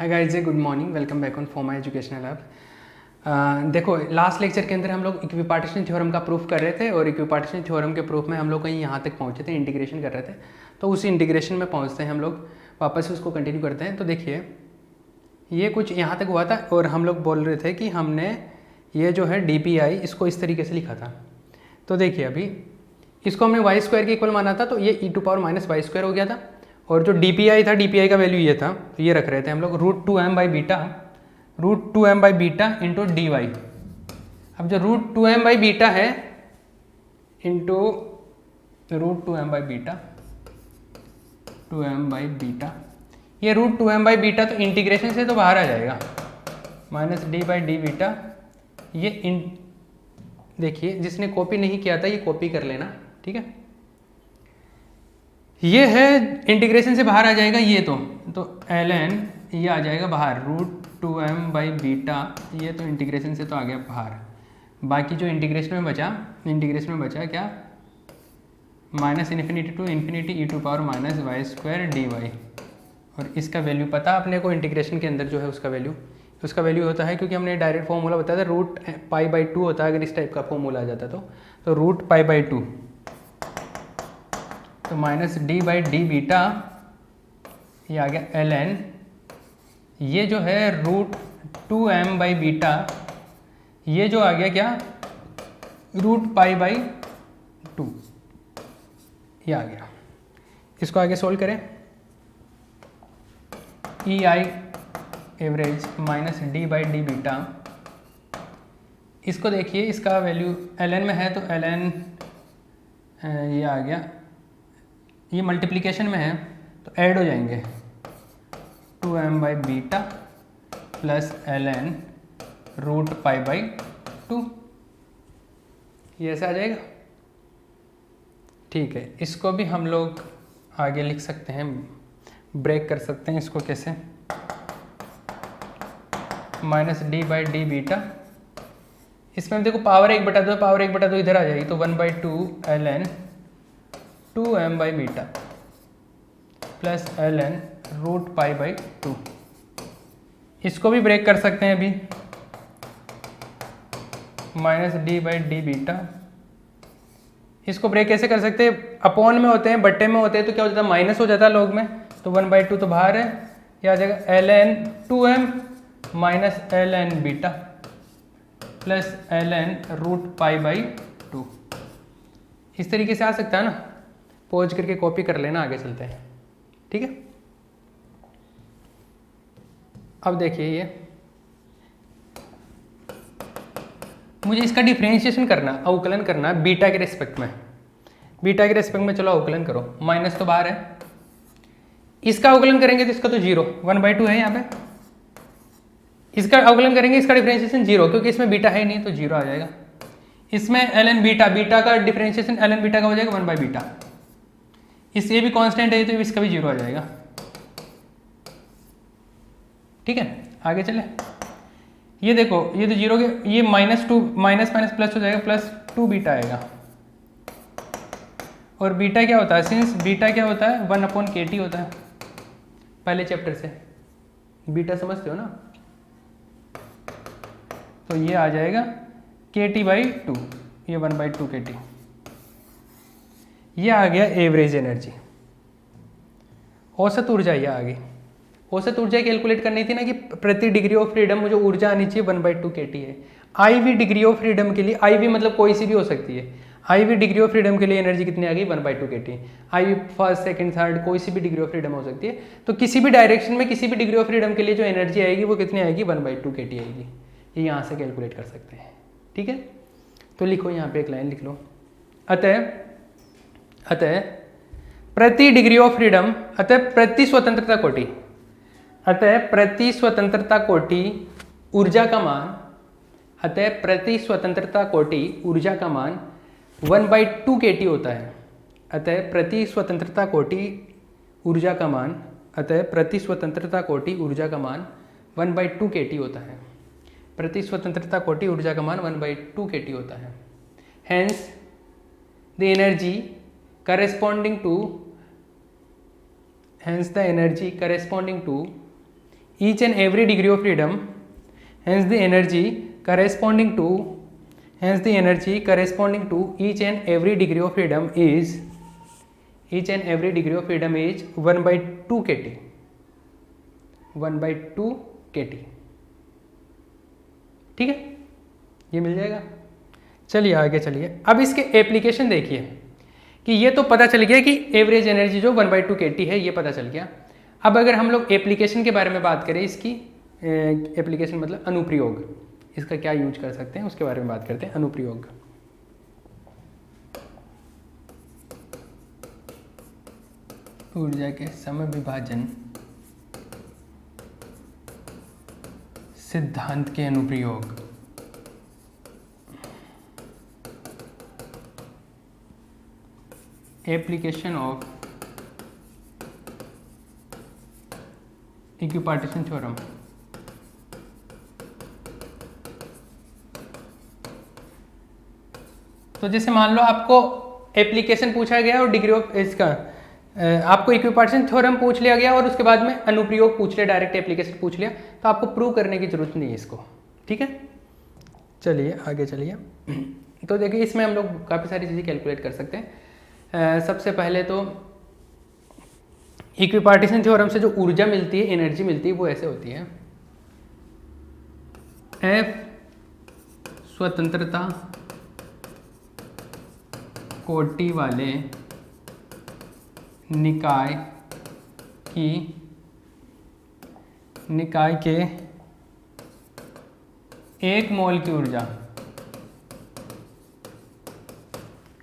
Hi guys, good morning, welcome back on for my educational app. देखो, last lecture के अंदर हम लोग इक्विपार्टीशन थ्योरम का प्रूफ कर रहे थे और इक्विपार्टीशन थ्योरम के प्रूफ में हम लोग कहीं यहाँ तक पहुँचे थे, इंटीग्रेशन कर रहे थे। तो उसी इंटीग्रेशन में पहुँचते हैं हम लोग, वापस से उसको कंटिन्यू करते हैं। तो देखिए, ये कुछ यहाँ तक हुआ था और हम लोग बोल रहे थे कि हमने ये जो है DPI इसको इस तरीके से लिखा था। तो देखिए, अभी इसको हमने वाई स्क्वायर के इक्वल माना था, तो ये e⁻⁻y² हो गया था। और जो DPI था, DPI का वैल्यू ये था, तो ये रख रहे थे हम लोग √2m/β इंटू dy। अब जो √2m/β है इंटू √2m/β, 2m/β, ये √2m/β तो इंटीग्रेशन से तो बाहर आ जाएगा, -d/dβ। ये देखिए, जिसने कॉपी नहीं किया था ये कॉपी कर लेना, ठीक है। ये है इंटीग्रेशन से बाहर आ जाएगा, ये तो ln ये आ जाएगा बाहर, √2m/β, ये तो इंटीग्रेशन से तो आ गया बाहर। बाकी जो इंटीग्रेशन में बचा क्या, -∞ टू ∞ e⁻⁻y² dy। और इसका वैल्यू पता अपने को, इंटीग्रेशन के अंदर जो है उसका वैल्यू होता है, क्योंकि हमने डायरेक्ट फॉर्मूला बताया था, √π/2 होता है। अगर इस टाइप का फॉर्मूला आ जाता तो √π/2, तो -d/dβ ये आ गया ln, ये जो है √2m/β, ये जो आ गया क्या, √π/2 ये आ गया। इसको आगे सोल्व करें, EI एवरेज -d/dβ, इसको देखिए, इसका वैल्यू ln में है तो ln ये आ गया, ये मल्टीप्लिकेशन में है तो ऐड हो जाएंगे, 2m/β प्लस ln √π/2, ये ऐसा आ जाएगा। ठीक है, इसको भी हम लोग आगे लिख सकते हैं, ब्रेक कर सकते हैं इसको कैसे, -d/dβ, इसमें देखो पावर 1/2 इधर आ जाएगी, तो 1/2 ln 2m/β प्लस ln √π/2। इसको भी ब्रेक कर सकते हैं अभी, -d/dβ, इसको ब्रेक कैसे कर सकते हैं, अपॉन में होते हैं, बट्टे में होते हैं तो क्या हो जाता है, माइनस हो जाता है लॉग में, तो 1/2 तो बाहर है, यह आ जाएगा ln 2m minus ln β plus ln √π/2। इस तरीके से आ सकता है ना, पॉज करके कॉपी कर लेना, आगे चलते हैं, ठीक है। अब देखिए, ये मुझे इसका डिफरेंशिएशन करना, अवकलन करना बीटा के रेस्पेक्ट में, चलो अवकलन करो, माइनस तो बाहर है, इसका अवकलन करेंगे तो इसका तो 0, 1/2 है यहाँ पे, इसका अवकलन करेंगे, इसका डिफरेंशिएशन 0, क्योंकि इसमें बीटा है नहीं तो 0 आ जाएगा। इसमें ln बीटा का डिफरेंशिएशन ln बीटा का हो जाएगा 1/β, इस ये भी कांस्टेंट है तो इसका भी 0 आ जाएगा, ठीक है। आगे चले, ये देखो, ये तो 0 के, ये -2 माइनस प्लस हो जाएगा, +2β आएगा। और बीटा क्या होता है, सिंस बीटा क्या होता है, 1/kT होता है, पहले चैप्टर से बीटा समझते हो ना, तो ये आ जाएगा kT/2, ये 1/2 kT, ये आ गया एवरेज एनर्जी। औसत ऊर्जा ये आ गई, औसत ऊर्जा कैलकुलेट करनी थी ना, कि प्रति डिग्री ऑफ फ्रीडम मुझे ऊर्जा आनी चाहिए 1/2 kT है। IV डिग्री ऑफ फ्रीडम के लिए, IV मतलब कोई सी भी हो सकती है, IV डिग्री ऑफ फ्रीडम के लिए एनर्जी कितनी आ गई, 1/2 kT। IV first second third कोई सी भी डिग्री ऑफ फ्रीडम हो सकती है, तो किसी भी डायरेक्शन में किसी भी डिग्री ऑफ फ्रीडम के लिए जो एनर्जी आएगी वो कितनी आएगी, 1/2 kT आएगी। ये यहाँ से कैलकुलेट कर सकते हैं, ठीक है। तो लिखो, यहाँ पे एक लाइन लिख लो, अतः प्रति डिग्री ऑफ फ्रीडम, प्रति स्वतंत्रता कोटि ऊर्जा का मान, प्रति स्वतंत्रता कोटि ऊर्जा का मान 1/2 kT होता है। प्रति स्वतंत्रता कोटि ऊर्जा का मान 1/2 kT होता है, प्रति स्वतंत्रता कोटि ऊर्जा का मान 1/2 kT होता है। Hence the energy corresponding to each and every degree of freedom, hence the energy corresponding to each and every degree of freedom is 1/2 kT, 1/2 kT। ठीक है, ये मिल जाएगा। चलिए आगे चलिए, अब इसके एप्लीकेशन देखिए कि ये तो पता चल गया कि एवरेज एनर्जी जो 1/2 kT है, ये पता चल गया। अब अगर हम लोग एप्लीकेशन के बारे में बात करें, इसकी एप्लीकेशन मतलब अनुप्रयोग, इसका क्या यूज कर सकते हैं उसके बारे में बात करते हैं। अनुप्रयोग, ऊर्जा के समय विभाजन सिद्धांत के अनुप्रयोग। Application of equipartition theorem. तो जैसे मान लो आपको एप्लीकेशन पूछा गया और डिग्री ऑफ इसका आपको इक्विपार्टीशन थ्योरम पूछ लिया गया और उसके बाद में अनुप्रयोग पूछ लिया, डायरेक्ट एप्लीकेशन पूछ लिया, तो आपको प्रूव करने की जरूरत नहीं है इसको। ठीक है, चलिए आगे चलिए। तो देखिए इसमें हम लोग काफ़ी सारी चीज़ें कैलकुलेट कर सकते हैं। सबसे पहले तो इक्विपार्टीशन थ्योरम से जो ऊर्जा मिलती है, एनर्जी मिलती है, वो ऐसे होती है। F स्वतंत्रता कोटि वाले निकाय के 1 मोल की ऊर्जा,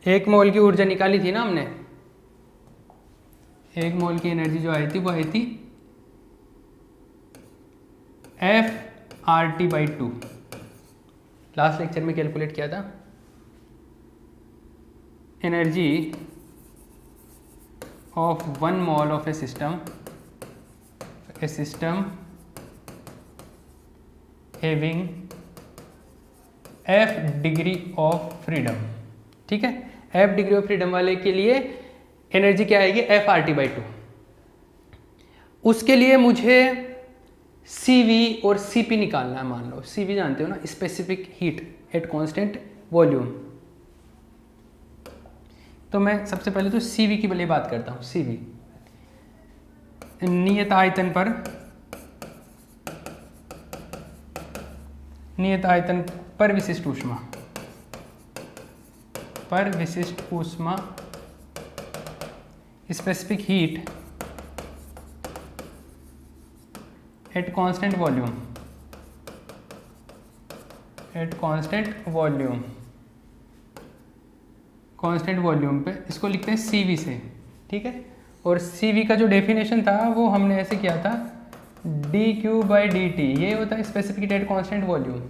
1 मोल की ऊर्जा निकाली थी ना हमने, 1 मोल की एनर्जी जो आई थी वो आई थी FRT/2। लास्ट लेक्चर में कैलकुलेट किया था। Energy of 1 mole of a system having F degree of freedom. ठीक है, F डिग्री ऑफ फ्रीडम वाले के लिए एनर्जी क्या आएगी, FRT/2। उसके लिए मुझे CV और CP निकालना है। मान लो CV जानते हो ना, specific heat at constant volume. तो मैं सबसे पहले तो CV की लिए बात करता हूँ। CV नियत आयतन पर विशिष्ट ऊष्मा, specific heat at constant volume पे, इसको लिखते हैं CV से। ठीक है, और CV का जो डेफिनेशन था वो हमने ऐसे किया था, dQ/dt, ये होता है स्पेसिफिक एट कांस्टेंट वॉल्यूम।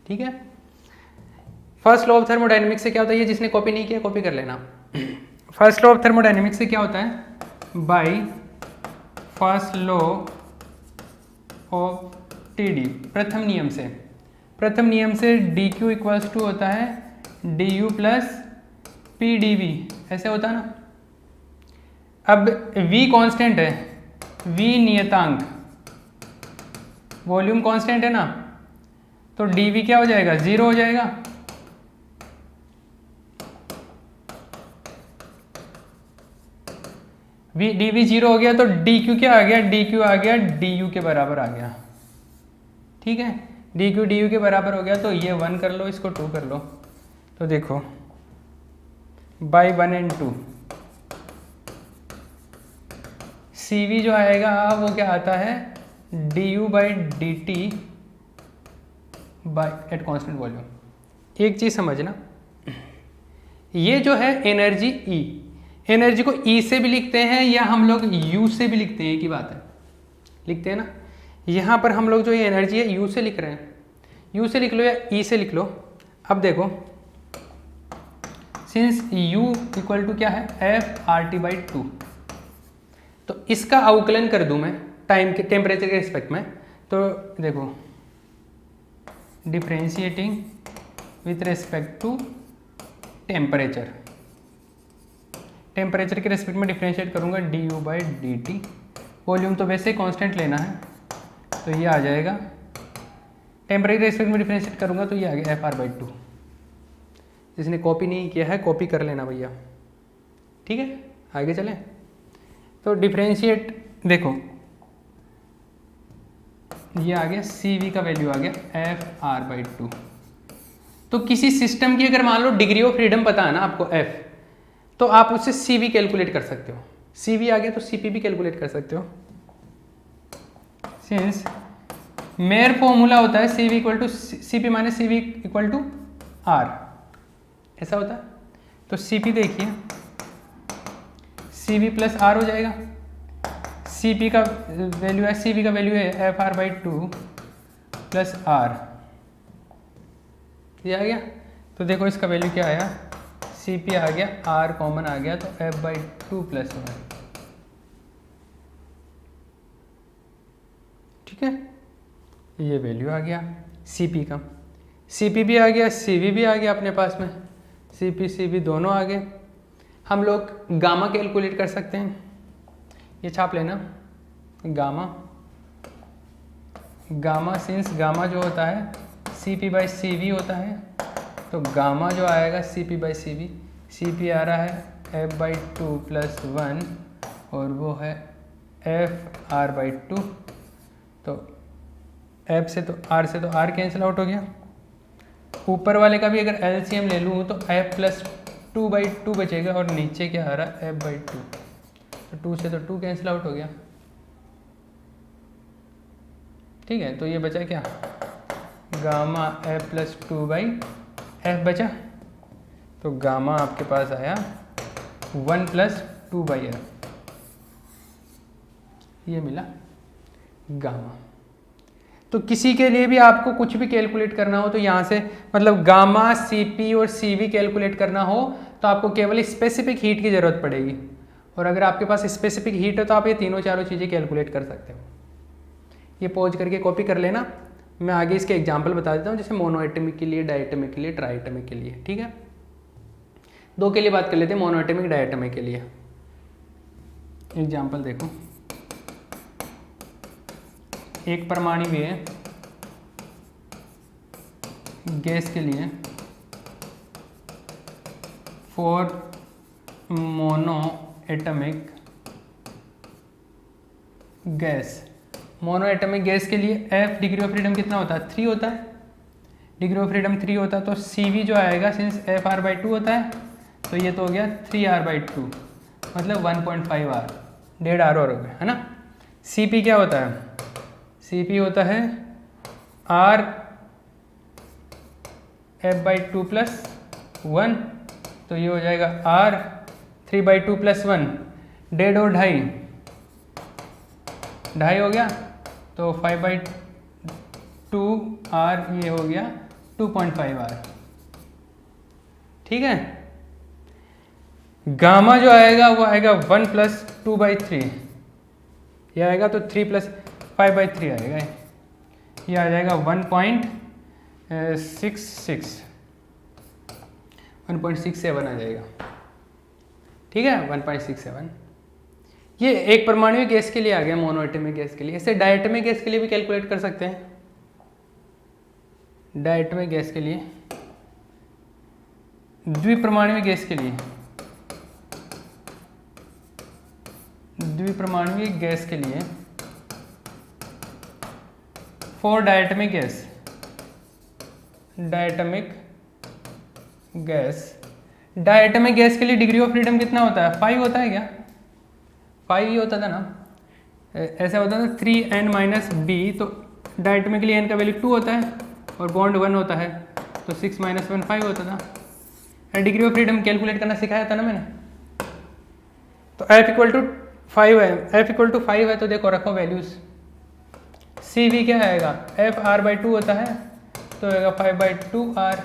ठीक है, फर्स्ट लॉ ऑफ थर्मोडायनेमिक्स से क्या होता है, ये जिसने कॉपी नहीं किया कॉपी कर लेना। फर्स्ट लॉ ऑफ थर्मोडायनेमिक्स से क्या होता है, by first law of TD, प्रथम नियम से dQ इक्वल्स टू होता है du प्लस PdV, ऐसे होता है ना। अब V कांस्टेंट है, V नियतांक, वॉल्यूम कांस्टेंट है ना, तो dV क्या हो जाएगा, 0 हो जाएगा। dV 0 हो गया तो dQ क्या आ गया, dQ आ गया du के बराबर आ गया। ठीक है, dQ du के बराबर हो गया, तो ये 1 कर लो, इसको 2 कर लो, तो देखो बाई 1 and 2 CV जो आएगा वो क्या आता है, du/dt by at constant volume. एक चीज़ समझना, ये जो है एनर्जी E, एनर्जी को E से भी लिखते हैं या हम लोग U से भी लिखते हैं, एक ही बात है, लिखते हैं ना। यहाँ पर हम लोग जो ये एनर्जी है U से लिख रहे हैं, U से लिख लो या E से लिख लो। अब देखो सिंस U इक्वल टू क्या है, FRT/2, तो इसका अवकलन कर दूं मैं टाइम के टेम्परेचर के रिस्पेक्ट में, तो देखो differentiating with respect to temperature के रिस्पेक्ट में डिफरेंशिएट करूंगा du/dt। वॉल्यूम तो वैसे कांस्टेंट लेना है, तो ये आ जाएगा, टेम्परेरी रेस्पेक्ट में डिफ्रेंशिएट करूँगा तो ये आ गया FR/2। जिसने कॉपी नहीं किया है कॉपी कर लेना भैया, ठीक है। आगे चलें तो डिफ्रेंशिएट, देखो ये आ गया CV का वैल्यू आ गया FR/2। तो किसी सिस्टम की अगर मान लो डिग्री ऑफ फ्रीडम पता है ना आपको F, तो आप उससे CV कैलकुलेट कर सकते हो। CV आ गया तो CP भी कैलकुलेट कर सकते हो। सिंस मेयर फॉर्मूला होता है CV equal to CP minus CV equal to R, ऐसा होता है। तो CP देखिए CV प्लस R हो जाएगा। CP का वैल्यू है, CV का वैल्यू है FR/2 प्लस R, ये आ गया। तो देखो इसका वैल्यू क्या आया, CP आ गया, R कॉमन आ गया, तो F/2 प्लस 1, ठीक है। ये वैल्यू आ गया CP का, CP भी आ गया, CV भी आ गया अपने पास में, CP CV दोनों आ गए। हम लोग गामा कैलकुलेट कर सकते हैं, ये छाप लेना, गामा सिंस गामा जो होता है CP/CV होता है, तो गामा जो आएगा CP/CV, CP आ रहा है F/2 प्लस 1 और वो है FR/2। तो F से तो R से तो R कैंसिल आउट हो गया। ऊपर वाले का भी अगर LCM ले लूँ तो F+2/2 बचेगा और नीचे क्या आ रहा है F/2, तो 2 से तो 2 कैंसिल आउट हो गया, ठीक है। तो ये बचा क्या, गामा F+2/F बचा, तो गामा आपके पास आया 1+2/F, ये मिला गामा। तो किसी के लिए भी आपको कुछ भी कैलकुलेट करना हो तो यहाँ से मतलब गामा CP और CV कैलकुलेट करना हो तो आपको केवल स्पेसिफिक हीट की ज़रूरत पड़ेगी, और अगर आपके पास स्पेसिफिक हीट है तो आप ये तीनों चारों चीज़ें कैलकुलेट कर सकते हो। ये पॉज करके कॉपी कर लेना, मैं आगे इसके एग्जाम्पल बता देता हूँ, जैसे मोनोएटमिक के लिए, डायएटमिक के लिए, ट्राइएटमिक के लिए, ठीक है। दो के लिए बात कर लेते हैं, मोनोएटमिक डायएटमिक के लिए। एग्जाम्पल देखो, एक परमाणु गैस के लिए for monoatomic gas, monoatomic gas के लिए F डिग्री ऑफ फ्रीडम कितना होता है, 3 होता है। डिग्री ऑफ फ्रीडम 3 होता है, तो CV जो आएगा सिंस FR/2 होता है तो ये तो हो गया 3R/2, मतलब 1.5R, 1.5R और हो गया, है ना। CP क्या होता है, CP होता है R F/2 प्लस 1, तो ये हो जाएगा R 3/2 प्लस 1, 1.5 और 2.5, 2.5 हो गया, तो 5/2R, ये हो गया 2.5R, ठीक है। गामा जो आएगा वो आएगा 1 प्लस 2/3, ये आएगा तो 3 प्लस 5/3 आएगा, ये आ जाएगा 1.67 आ जाएगा, ठीक है, 1.67। ये एक परमाणु गैस के लिए आ गया, मोनोएटमिक गैस के लिए। इसे डायएटमिक गैस के लिए भी कैलकुलेट कर सकते हैं। डायएटमिक गैस के लिए, द्विपरमाणु गैस के लिए, द्विपरमाणु गैस के लिए फॉर डायएटमिक गैस, डायएटमिक गैस, डायएटमिक गैस के लिए डिग्री ऑफ फ्रीडम कितना होता है, 5 होता है क्या, 5 ही होता था ना, ऐसा होता था 3n-b, तो डायएटमिक के लिए n का वैल्यू 2 होता है और बॉन्ड 1 होता है, तो 6 - 1 5 होता था। डिग्री ऑफ फ्रीडम कैलकुलेट करना सिखाया था ना मैंने। तो F = 5 है, F = 5 है, तो देखो रखो वैल्यूज। CV क्या आएगा, FR/2 होता है तो आएगा 5/2R,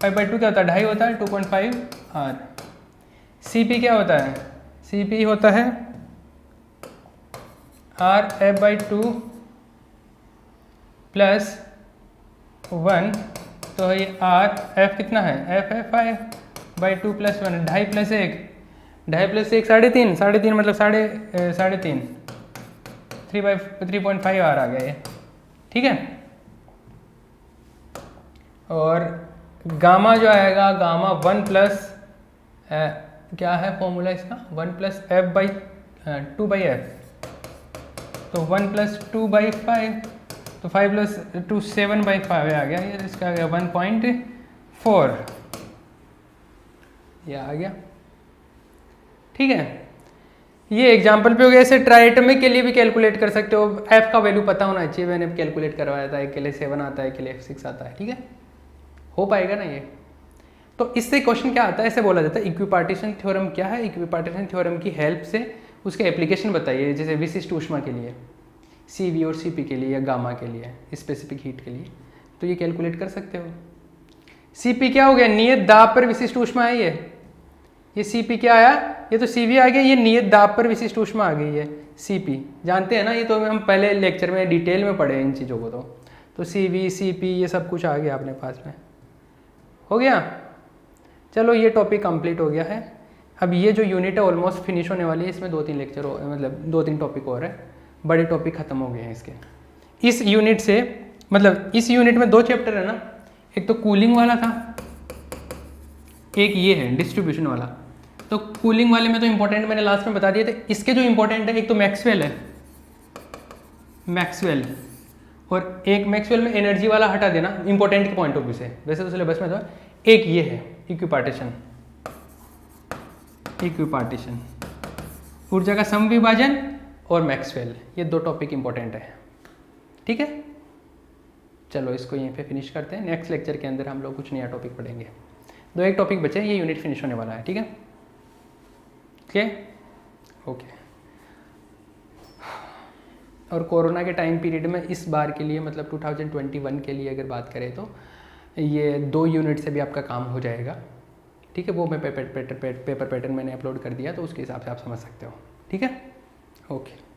5/2 क्या होता है, 2.5 होता है, 2.5R। CP क्या होता है, CP होता है R F/2 प्लस 1, तो ये R F कितना है, F है 5/2 प्लस 1, 2.5 प्लस 1, 2.5 प्लस 1 3.5, 3.5 मतलब 3.5, 3.5R आ गया ये, ठीक है। और गामा जो आएगा, गामा 1 प्लस क्या है फॉर्मूला इसका, 1 plus F by 2 by F, तो 1 प्लस 2 बाई 5, तो 5 प्लस 2 7 बाई 5 आ गया, ये इसका आ गया 1.4, ये आ गया। ठीक है, ये एग्जाम्पल पे हो गया। ऐसे ट्राइटमिक के लिए भी कैलकुलेट कर सकते हो, एफ का वैल्यू पता होना चाहिए, मैंने कैलकुलेट करवाया था, एक के लिए 7 आता है, एक के लिए 6 आता है। ठीक है, हो पाएगा ना ये। तो इससे क्वेश्चन क्या आता है, ऐसे बोला जाता है इक्विपार्टीशन थ्योरम क्या है, इक्विपार्टीशन थ्योरम की हेल्प से उसके एप्लीकेशन बताइए, जैसे विशिष्ट ऊष्मा के लिए, CV और CP के लिए, या गामा के लिए, स्पेसिफिक हीट के लिए, तो ये कैलकुलेट कर सकते हो। CP क्या हो गया, नियत दाब पर विशिष्ट ऊष्मा है ये CP क्या आया, ये तो CV आ गया, ये नियत दाब पर विशिष्ट ऊष्मा आ गई है CP, जानते हैं ना, ये तो हम पहले लेक्चर में डिटेल में पढ़े इन चीज़ों को। तो CV CP ये सब कुछ आ गया अपने पास में, हो गया। चलो ये टॉपिक कंप्लीट हो गया है। अब ये जो यूनिट है ऑलमोस्ट फिनिश होने वाली है, इसमें 2-3 लेक्चर मतलब 2-3 टॉपिक और है, बड़े टॉपिक खत्म हो गए हैं इसके। इस यूनिट से मतलब इस यूनिट में 2 चैप्टर है ना, एक तो कूलिंग वाला था, एक ये है डिस्ट्रीब्यूशन वाला। तो कूलिंग वाले में तो इंपॉर्टेंट मैंने लास्ट में बता दिए थे, इसके जो इंपॉर्टेंट है एक तो मैक्सवेल है, मैक्सवेल, और एक मैक्सवेल में एनर्जी वाला हटा देना इंपॉर्टेंट के पॉइंट ऑफ व्यू से, वैसे तो सिलेबस में तो एक ये है इक्विपार्टीशन, इक्विपार्टीशन, ऊर्जा का समविभाजन और मैक्सवेल, ये 2 टॉपिक इंपॉर्टेंट है। ठीक है, चलो इसको यहीं पे फिनिश करते हैं, नेक्स्ट लेक्चर के अंदर हम लोग कुछ नया टॉपिक पढ़ेंगे। 1 टॉपिक बचे, ये यूनिट फिनिश होने वाला है। ठीक है, ओके। और कोरोना के टाइम पीरियड में इस बार के लिए मतलब 2021 के लिए अगर बात करें तो ये 2 यूनिट से भी आपका काम हो जाएगा। ठीक है, वो मैं पेपर पैटर्न मैंने अपलोड कर दिया, तो उसके हिसाब से आप समझ सकते हो। ठीक है, ओके।